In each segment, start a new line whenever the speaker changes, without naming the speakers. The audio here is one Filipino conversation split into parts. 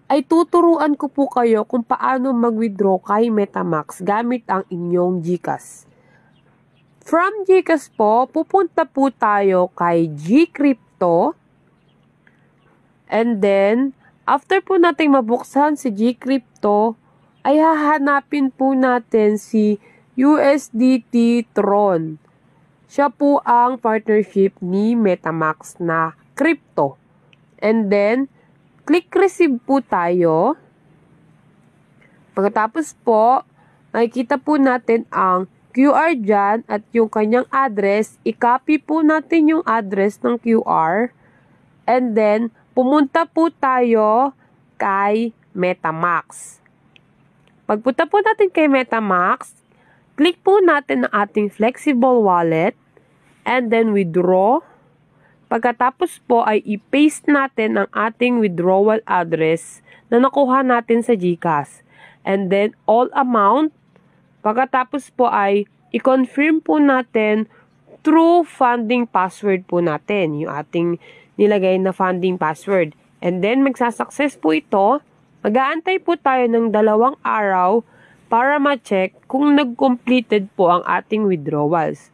ay tuturuan ko po kayo kung paano mag-withdraw kay MetaMask gamit ang inyong GCash. From GCash po, pupunta po tayo kay GCrypto. And then, after po natin mabuksan si GCrypto, ay hahanapin po natin si USDT Tron. Siya po ang partnership ni MetaMask na crypto. And then, click receive po tayo. Pagkatapos po, makikita po natin ang QR dyan at yung kanyang address. I-copy po natin yung address ng QR. And then, pumunta po tayo kay MetaMask. Pagpunta po natin kay MetaMask, click po natin ang ating flexible wallet. And then, withdraw. Pagkatapos po ay i-paste natin ang ating withdrawal address na nakuha natin sa GCash. And then all amount. Pagkatapos po ay i-confirm po natin through funding password po natin. Yung ating nilagay na funding password. And then magsasuccess po ito. Mag-aantay po tayo ng 2 araw para ma-check kung nag-completed po ang ating withdrawals.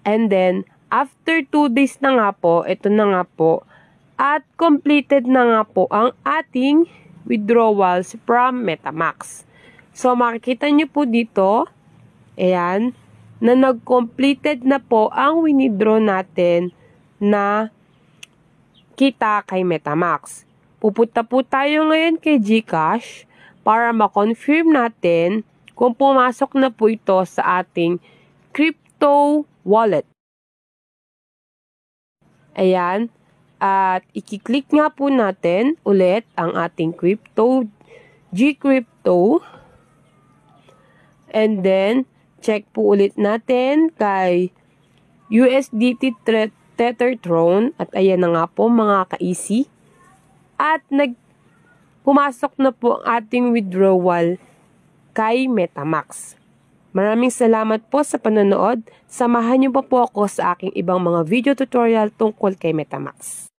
And then after 2 days na nga po, ito na nga po, at completed na nga po ang ating withdrawals from MetaMask. So, makikita nyo po dito, ayan, na nag-completed na po ang winidraw natin na kita kay MetaMask. Pupunta po tayo ngayon kay GCash para ma-confirm natin kung pumasok na po ito sa ating crypto wallet. Ayan. At i-click nga po natin ulit ang ating GCrypto. And then, check po ulit natin kay USDT Tether Tron. At ayan na nga po mga ka-easy. At pumasok na po ang ating withdrawal kay MetaMask. Maraming salamat po sa panonood. Samahan niyo pa po ako sa aking ibang mga video tutorial tungkol kay MetaMask.